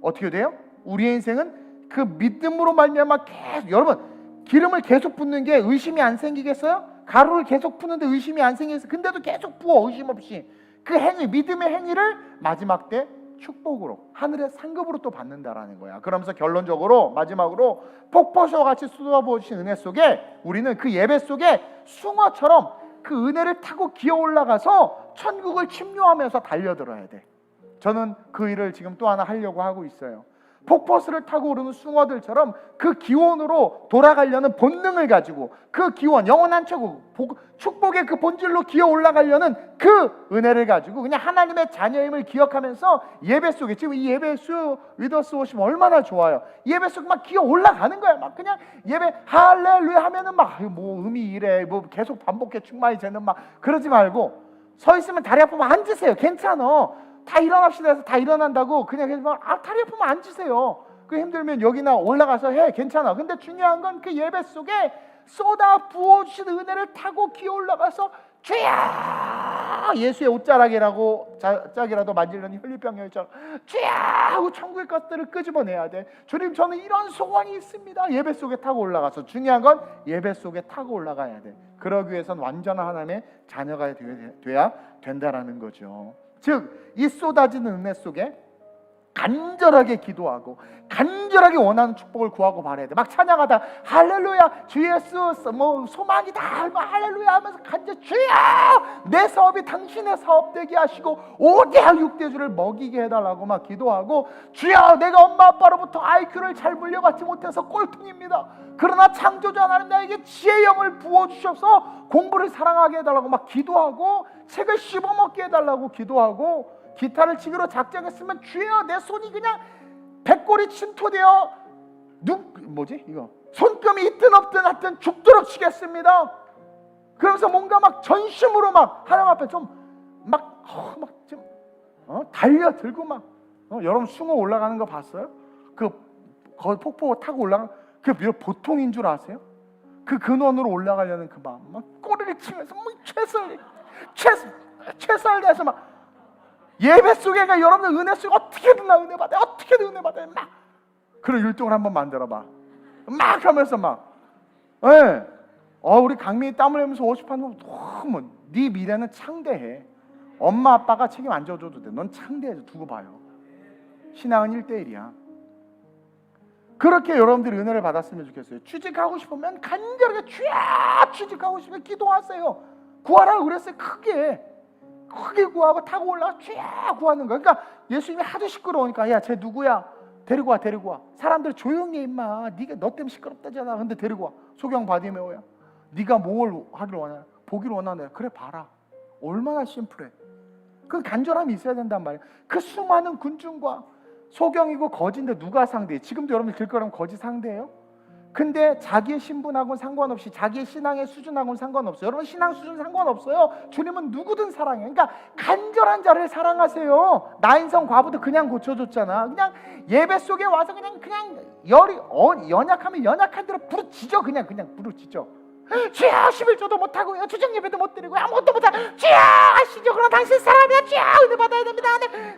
어떻게 돼요? 우리의 인생은 그 믿음으로 말미암아 계속, 여러분 기름을 계속 붓는 게 의심이 안 생기겠어요? 가루를 계속 푸는데 의심이 안 생기겠어요? 근데도 계속 부어 의심 없이. 그 행위, 믿음의 행위를 마지막 때 축복으로, 하늘의 상급으로 또 받는다라는 거야. 그러면서 결론적으로 마지막으로 폭포수와 같이 쏟아부어 주신 은혜 속에 우리는 그 예배 속에 숭어처럼 그 은혜를 타고 기어 올라가서 천국을 침뇨하면서 달려들어야 돼. 저는 그 일을 지금 또 하나 하려고 하고 있어요. 폭포수를 타고 오르는 숭어들처럼 그 기원으로 돌아가려는 본능을 가지고, 그 기원, 영원한 축복의 그 본질로 기어 올라가려는 그 은혜를 가지고 그냥 하나님의 자녀임을 기억하면서 예배 속에, 지금 이 예배 위더스 오시면 얼마나 좋아요. 예배 속에 막 기어 올라가는 거야. 막 그냥 예배 할렐루야 하면은 막 뭐 음이 이래 뭐 계속 반복해 충만히 되는 막 그러지 말고, 서 있으면 다리 아프면 앉으세요. 괜찮아. 다 일어납시다 해서 다 일어난다고 그냥 해서 다리 아프면 앉으세요. 그 힘들면 여기나 올라가서 해. 괜찮아. 근데 중요한 건 그 예배 속에 쏟아 부어주시는 은혜를 타고 기어 올라가서 주야, 예수의 옷자락이라고 짝이라도 만지려니 혈류병이었죠. 주야 하고 천국의 것들을 끄집어내야 돼. 주님 저는 이런 소원이 있습니다. 예배 속에 타고 올라가서, 중요한 건 예배 속에 타고 올라가야 돼. 그러기 위해선 완전한 하나님의 자녀가 돼야 된다라는 거죠. 즉 이 쏟아지는 은혜 속에 간절하게 기도하고 간절하게 원하는 축복을 구하고 바라야 돼. 막 찬양하다 할렐루야 주 예수 뭐 소망이다 뭐 할렐루야 하면서 간절 주여 내 사업이 당신의 사업 되게 하시고 5대학 6대주를 먹이게 해달라고 막 기도하고 주여 내가 엄마 아빠로부터 IQ를 잘 물려받지 못해서 꼴통입니다. 그러나 창조주 하나님 나에게 지혜의 영을 부어주셔서 공부를 사랑하게 해달라고 막 기도하고 책을 씹어먹게 해달라고 기도하고 기타를 치기로 작정했으면 주여 내 손이 그냥 백골이 침투되어 손금이 있든 없든 하여튼 죽도록 치겠습니다. 그러면서 뭔가 막 전심으로 막 하나님 앞에 좀 달려들고 막 여러분 숭어 올라가는 거 봤어요? 그 폭포 타고 올라가는 그게 보통인 줄 아세요? 그 근원으로 올라가려는 그 마음 막 꼬리를 치면서 뭐 최선을 다해서 막 예배 속에가 여러분들 은혜 속에 어떻게든 나 은혜 받아요. 어떻게든 은혜 받아요. 막 그런 율동을 한번 만들어봐. 막 하면서 막 우리 강민이 땀을 흘리면서 워십하는 거 너무 네 미래는 창대해. 엄마 아빠가 책임 안 져줘도 돼. 넌 창대해서 두고 봐요. 신앙은 1대1이야. 그렇게 여러분들이 은혜를 받았으면 좋겠어요. 취직하고 싶으면 간절하게 취직하고 싶으면 기도하세요. 구하라고 그랬어요. 크게 구하고 타고 올라가 쫙 구하는 거야. 그러니까 예수님이 하도 시끄러우니까 야 쟤 누구야? 데리고 와. 사람들 조용히 해 임마. 네가 너 때문에 시끄럽다잖아. 근데 데리고 와. 소경 바디메오야. 네가 뭘 하길 원하냐? 보기를 원하네. 그래 봐라. 얼마나 심플해. 그 간절함이 있어야 된단 말이야. 그 수많은 군중과 소경이고 거지인데 누가 상대해? 지금도 여러분들 길거리면 거지 상대해요? 근데 자기의 신분하고는 상관없이 자기의 신앙의 수준하고는 상관없어요. 여러분 신앙 수준 상관없어요. 주님은 누구든 사랑해요. 그러니까 간절한 자를 사랑하세요. 나인성 과부도 그냥 고쳐줬잖아. 그냥 예배 속에 와서 그냥 연약하면 연약한 대로 부르짖어. 그냥 부르짖어. 주여 11조도 못하고요. 주정 예배도 못 드리고 아무것도 못하고 주여 아시죠? 그럼 당신 사람이야. 주여 은혜 받아야 됩니다.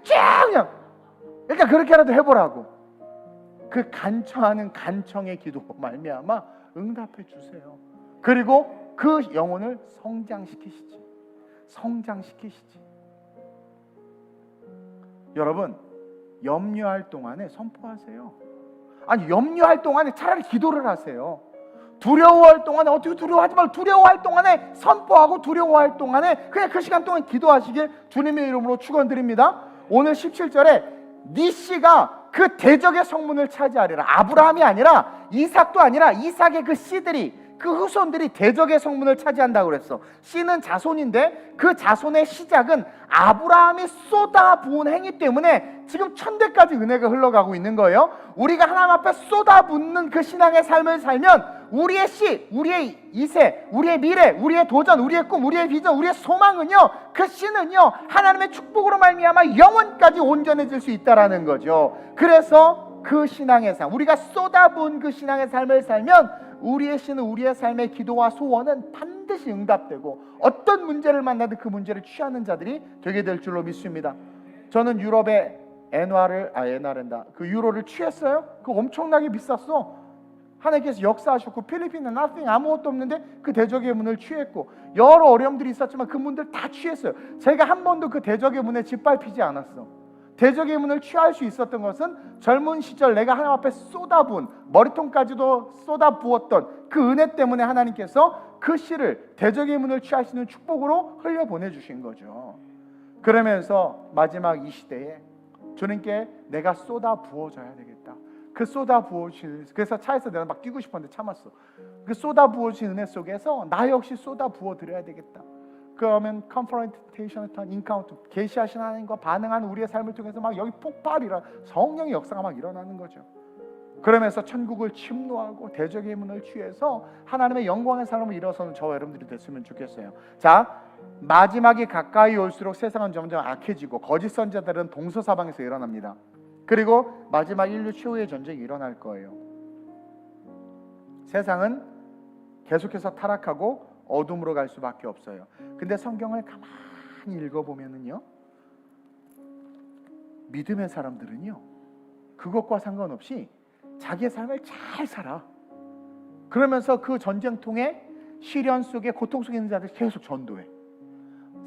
주여 그냥 일단 그렇게라도 해보라고. 그 간청하는 간청의 기도 말미암아 응답해 주세요. 그리고 그 영혼을 성장시키시지. 여러분 염려할 동안에 선포하세요. 아니 염려할 동안에 차라리 기도를 하세요. 두려워할 동안에 어떻게 두려워하지 말고 두려워할 동안에 선포하고 두려워할 동안에 그냥 그 시간 동안 기도하시길 주님의 이름으로 축원드립니다. 오늘 17절에 네 씨가 그 대적의 성문을 차지하리라. 아브라함이 아니라 이삭도 아니라 이삭의 그 씨들이 그 후손들이 대적의 성문을 차지한다고 그랬어. 씨는 자손인데 그 자손의 시작은 아브라함이 쏟아부은 행위 때문에 지금 천대까지 은혜가 흘러가고 있는 거예요. 우리가 하나님 앞에 쏟아붓는 그 신앙의 삶을 살면 우리의 씨, 우리의 이세, 우리의 미래, 우리의 도전, 우리의 꿈, 우리의 비전, 우리의 소망은요, 그 씨는요 하나님의 축복으로 말미암아 영원까지 온전해질 수 있다라는 거죠. 그래서 그 신앙의 삶, 우리가 쏟아부은 그 신앙의 삶을 살면 우리의 씨는 우리의 삶의 기도와 소원은 반드시 응답되고 어떤 문제를 만나든 그 문제를 취하는 자들이 되게 될 줄로 믿습니다. 저는 유럽의 그 유로를 취했어요. 그거 엄청나게 비쌌어. 하나님께서 역사하셨고 필리핀은 nothing 아무것도 없는데 그 대적의 문을 취했고 여러 어려움들이 있었지만 그 문들 다 취했어요. 제가 한 번도 그 대적의 문에 짓밟히지 않았어. 대적의 문을 취할 수 있었던 것은 젊은 시절 내가 하나님 앞에 쏟아부은 머리통까지도 쏟아부었던 그 은혜 때문에 하나님께서 그 씨를 대적의 문을 취할 수 있는 축복으로 흘려보내주신 거죠. 그러면서 마지막 이 시대에 주님께 내가 쏟아부어줘야 되겠다. 그 쏟아부어주신, 그래서 차에서 내가 막 뛰고 싶었는데 참았어. 그 쏟아부어주신 은혜 속에서 나 역시 쏟아부어드려야 되겠다. 그러면 confrontation, encounter, 계시하신 하나님과 반응하는 우리의 삶을 통해서 막 여기 성령의 역사가 막 일어나는 거죠. 그러면서 천국을 침노하고 대적의 문을 취해서 하나님의 영광의 삶을 일어서는 저와 여러분들이 됐으면 좋겠어요. 자, 마지막이 가까이 올수록 세상은 점점 악해지고 거짓 선지자들은 동서사방에서 일어납니다. 그리고 마지막 인류 최후의 전쟁이 일어날 거예요. 세상은 계속해서 타락하고 어둠으로 갈 수밖에 없어요. 근데 성경을 가만히 읽어보면은요, 믿음의 사람들은요 그것과 상관없이 자기의 삶을 잘 살아. 그러면서 그 전쟁통에 시련 속에 고통 속에 있는 자들 계속 전도해.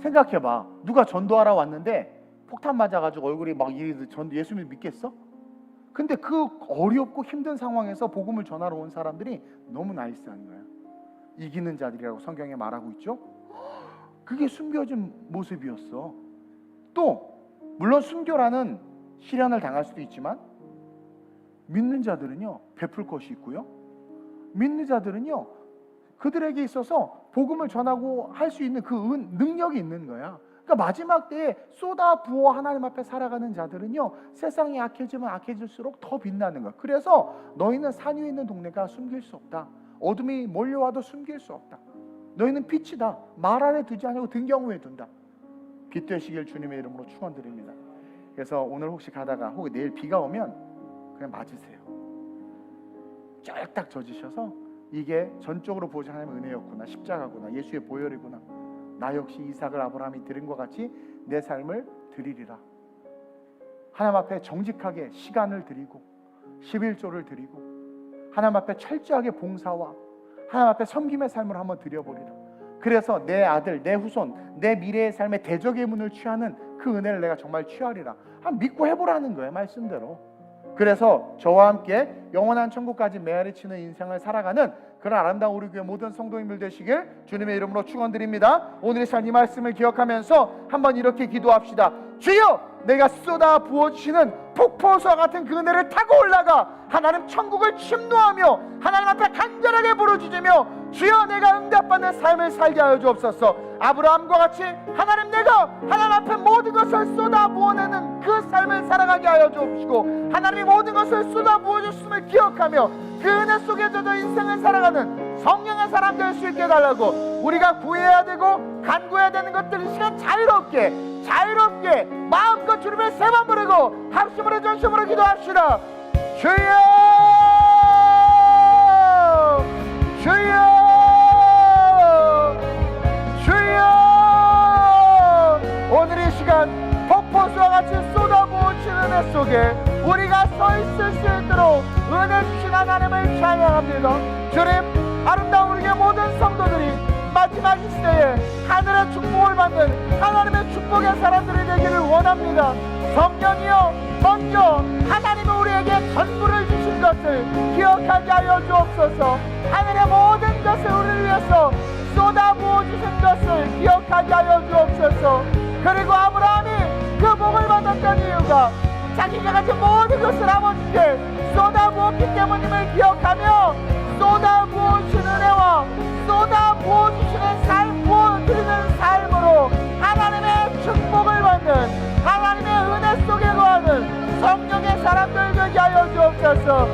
생각해봐. 누가 전도하러 왔는데 폭탄 맞아가지고 얼굴이 막 이래도 전 예수님 믿겠어? 근데 그 어렵고 힘든 상황에서 복음을 전하러 온 사람들이 너무 나이스한 거야. 이기는 자들이라고 성경에 말하고 있죠. 그게 숨겨진 모습이었어. 또 물론 순교라는 시련을 당할 수도 있지만 믿는 자들은요 베풀 것이 있고요, 믿는 자들은요 그들에게 있어서 복음을 전하고 할 수 있는 그 능력이 있는 거야. 그러니까 마지막 때에 쏟아 부어 하나님 앞에 살아가는 자들은요 세상이 악해지면 악해질수록 더 빛나는 거야. 그래서 너희는 산 위에 있는 동네가 숨길 수 없다. 어둠이 몰려와도 숨길 수 없다. 너희는 빛이다. 말 아래 두지 아니고 등경후에 둔다. 빛 되시길 주님의 이름으로 축원드립니다. 그래서 오늘 혹시 가다가 혹은 내일 비가 오면 그냥 맞으세요. 쫙딱 젖으셔서 이게 전적으로 보지 하나님의 은혜였구나, 십자가구나, 예수의 보혈이구나, 나 역시 이삭을 아브라함이 드린 것 같이 내 삶을 드리리라. 하나님 앞에 정직하게 시간을 드리고 11조를 드리고 하나님 앞에 철저하게 봉사와 하나님 앞에 섬김의 삶을 한번 드려보리라. 그래서 내 아들, 내 후손, 내 미래의 삶의 대적의 문을 취하는 그 은혜를 내가 정말 취하리라. 한번 믿고 해보라는 거예요, 말씀대로. 그래서 저와 함께 영원한 천국까지 메아리 치는 인생을 살아가는 그런 아름다운 우리 교회 모든 성도님들 되시길 주님의 이름으로 축원드립니다. 오늘의 이 말씀을 기억하면서 한번 이렇게 기도합시다. 주여, 내가 쏟아 부어주시는 폭포수와 같은 그 은혜를 타고 올라가 하나님 천국을 침노하며 하나님 앞에 간절하게 부르짖으며 주여, 내가 응답받는 삶을 살게 하여 주옵소서. 아브라함과 같이 하나님, 내가 하나님 앞에 모든 것을 쏟아 부어내는 그 삶을 살아가게 하여 주옵시고 하나님이 모든 것을 쏟아 부어주심을 기억하며 그 은혜 속에 젖어 인생을 살아가는 성령의 사람 될 수 있게 해달라고. 우리가 구해야 되고 간구해야 되는 것들 이 시간 자유롭게 마음껏 주님을 세 번 부르고 합심으로 전심으로 기도합시다. 주여, 주여, 주여. 오늘 이 시간 폭포수와 같이 쏟아부어지는 은혜 속에 우리가 서 있을 수 있도록 은혜 주신 하나님을 찬양합니다. 주님, 아름다운 우리의 모든 성도들이 마지막 이 시대에 하늘의 축복을 받는 하나님의 축복의 사람들이 되기를 원합니다. 성령이여, 먼저 하나님은 우리에게 전부를 주신 것을 기억하게 하여 주옵소서. 하늘의 모든 것을 우리를 위해서 쏟아부어 주신 것을 기억하게 하여 주옵소서. 그리고 아브라함이 그 복을 받았던 이유가 자기가 가진 모든 것을 아버지께 쏟아부었기 때문임을 기억하며 쏟아부어 주시는 은혜와 쏟아부어 주시는 삶, 부어드리는 삶으로 하나님의 축복을 받는 하나님의 은혜 속에 거하는 성령의 사람들 되게 하여 주옵소서.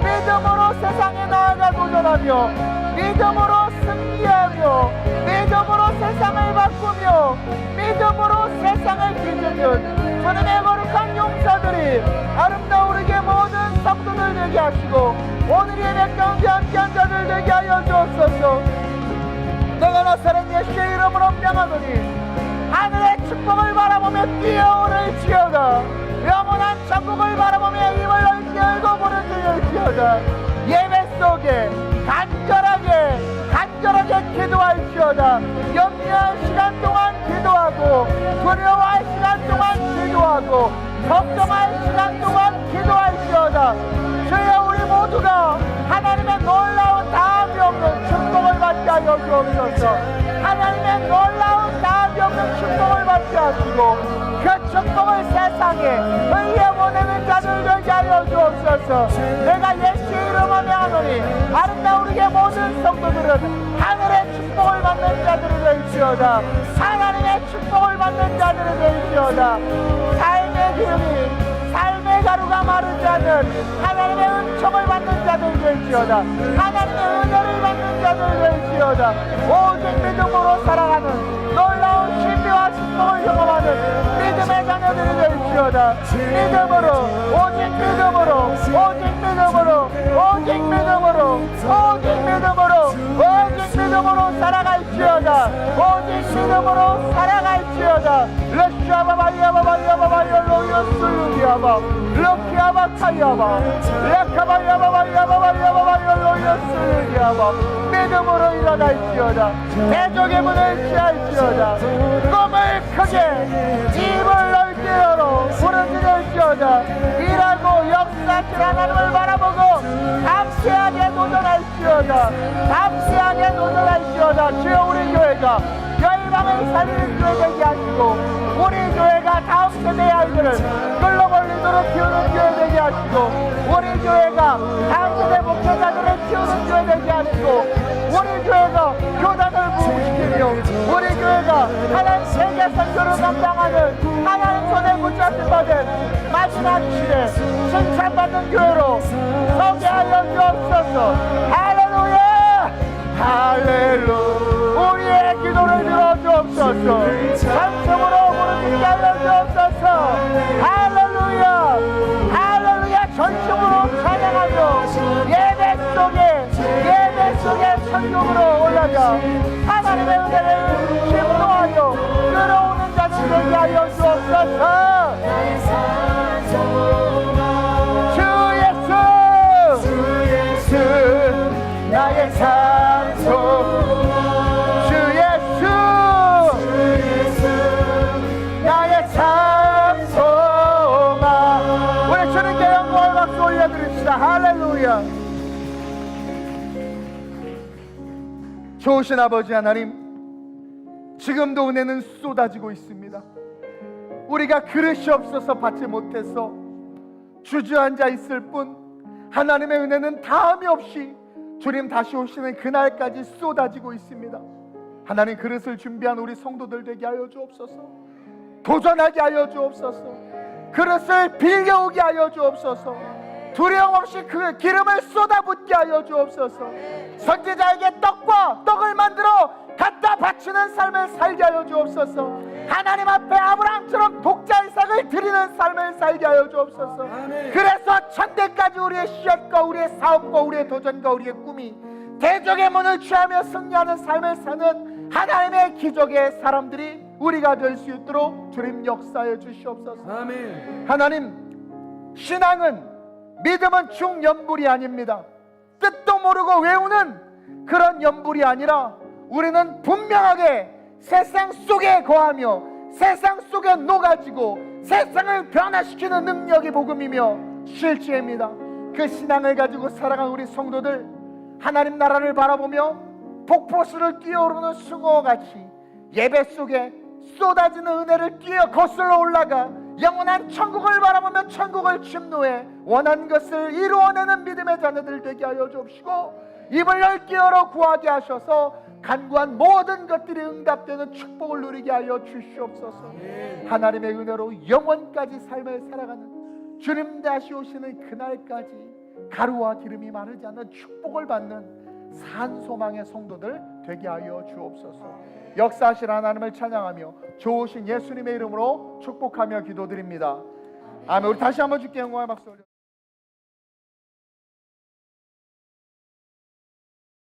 믿음으로 세상에 나아가 도전하며 믿음으로 승리하며 믿음으로 세상을 바꾸며 믿음으로 세상을 뒤집는 주님의 거룩한 용사들이 아름다운 우리의 모든 성도들 되게 하시고 오늘 예배 가운데 함께한 자들 되게 하여 주옵소서. 내가 나사렛 예수의 이름으로 명하노니 하늘의 축복을 바라보며 뛰어오를지어다. 영원한 천국을 바라보며 입을 넓게 열고 부르짖을지어다. 예배 속에 간절하게 기도할지어다. 염려할 시간 동안 기도하고 두려워할 시간 동안 기도하고 걱정할 시간 동안 기도할지어다. 주여, 우리 모두가 하나님의 놀라운 다함이 없는 축복을 받게 하여 주옵소서. 하나님의 놀라운 다함이 없는 축복을 받게 하시고 그 축복을 세상에 흘려 보내는 자들 되게 하여 주옵소서. 내가 예수의 이름으로 명하노니 아름다운 우리의 모든 성도들은 하늘의 축복을 받는 자들이 될지어다. 하나님의 축복을 받는 자들이 될지어다. 삶의 기름이 삶의 가루가 마르지 않은 하나님의 은총을 받는 자들 될지어다. 하나님의 은혜를 받는 자들 될지어다. 오직 믿음으로 살아가는 놀라운 신비와 축복을 경험하는 믿음의 자녀들이 될지어다. 믿음으로, 오직 믿음으로, 오직 믿음으로, 오직 믿음으로, 오직 믿음으로, 오직 믿음으로 살아갈지어다. 오직 믿음으로 살아갈지어다. 르샤바바야바바야바바야 로요스루디아바 르키아바 카야바 르카바야바바야바바야바바야 하였으니 믿음으로 일어날지어다. 대적의 문을 취할지어다. 꿈을 크게 입을 넓게 열어 부르짖을지어다. 일하고 역사하신 하나님을 바라보고 담대하게 도전할지어다. 담대하게 도전할지어다. 주여, 우리 교회가 열방을 살리는 교회 되게 하시고, 우리 교회가 다음 세대의 아이들을 글로벌 리더로 키우는 교회 되게 하시고, 우리 교회가 다음 세대 목회자들을 키우는 교회 되게 하시고, 우리 교회가 교단을 부흥시키며 우리 교회가 하나님 세계 선교를 감당하는 하나님 손에 붙잡힌 받은 마지막 시대 칭찬받는 교회로 서게하여 주옵소서. 할렐루야, 할렐루야. 우리의 기도를 들어주옵소서. 찬송으로 부르짖게 하여 주옵소서. 할렐루야, 할렐루야. 전심으로 찬양하며 예배 속에 천국으로 올라가 하나님의 은혜를 심노하여 끌어오는 자들 되게 하여 주옵소서. 주 예수 나의 산소, 주 예수 나의 산소가. 우리 주님께 영광을 박수 올려드립시다. 할렐루야. 좋으신 아버지 하나님, 지금도 은혜는 쏟아지고 있습니다. 우리가 그릇이 없어서 받지 못해서 주저앉아 있을 뿐, 하나님의 은혜는 다함이 없이 주님 다시 오시는 그날까지 쏟아지고 있습니다. 하나님, 그릇을 준비한 우리 성도들 되게 하여 주옵소서. 도전하게 하여 주옵소서. 그릇을 빌려오게 하여 주옵소서. 두려움 없이 그 기름을 쏟아붓게 하여 주옵소서. 선지자에게 떡을 만들어 갖다 바치는 삶을 살게 하여 주옵소서. 하나님 앞에 아브라함처럼 독자 이삭을 드리는 삶을 살게 하여 주옵소서. 그래서 천대까지 우리의 시험과 우리의 사업과 우리의 도전과 우리의 꿈이 대적의 문을 취하며 승리하는 삶을 사는 하나님의 기적의 사람들이 우리가 될 수 있도록 주님 역사해 주시옵소서. 아멘. 하나님, 신앙은, 믿음은 중연불이 아닙니다. 뜻도 모르고 외우는 그런 연불이 아니라 우리는 분명하게 세상 속에 거하며 세상 속에 녹아지고 세상을 변화시키는 능력이 복음이며 실제입니다. 그 신앙을 가지고 살아간 우리 성도들, 하나님 나라를 바라보며 폭포수를 뛰어오르는 숭어같이 예배 속에 쏟아지는 은혜를 뛰어 거슬러 올라가 영원한 천국을 바라보며 천국을 침노해 원한 것을 이루어내는 믿음의 자녀들 되게 하여 주옵시고, 입을 넓게 열어 구하게 하셔서 간구한 모든 것들이 응답되는 축복을 누리게 하여 주시옵소서. 하나님의 은혜로 영원까지 삶을 살아가는 주님 다시 오시는 그날까지 가루와 기름이 마르지 않는 축복을 받는 산소망의 성도들 되게 하여 주옵소서. 역사하실 하나님을 찬양하며 좋으신 예수님의 이름으로 축복하며 기도드립니다. 아멘. 우리 다시 한번 주께 영광의 박수 올려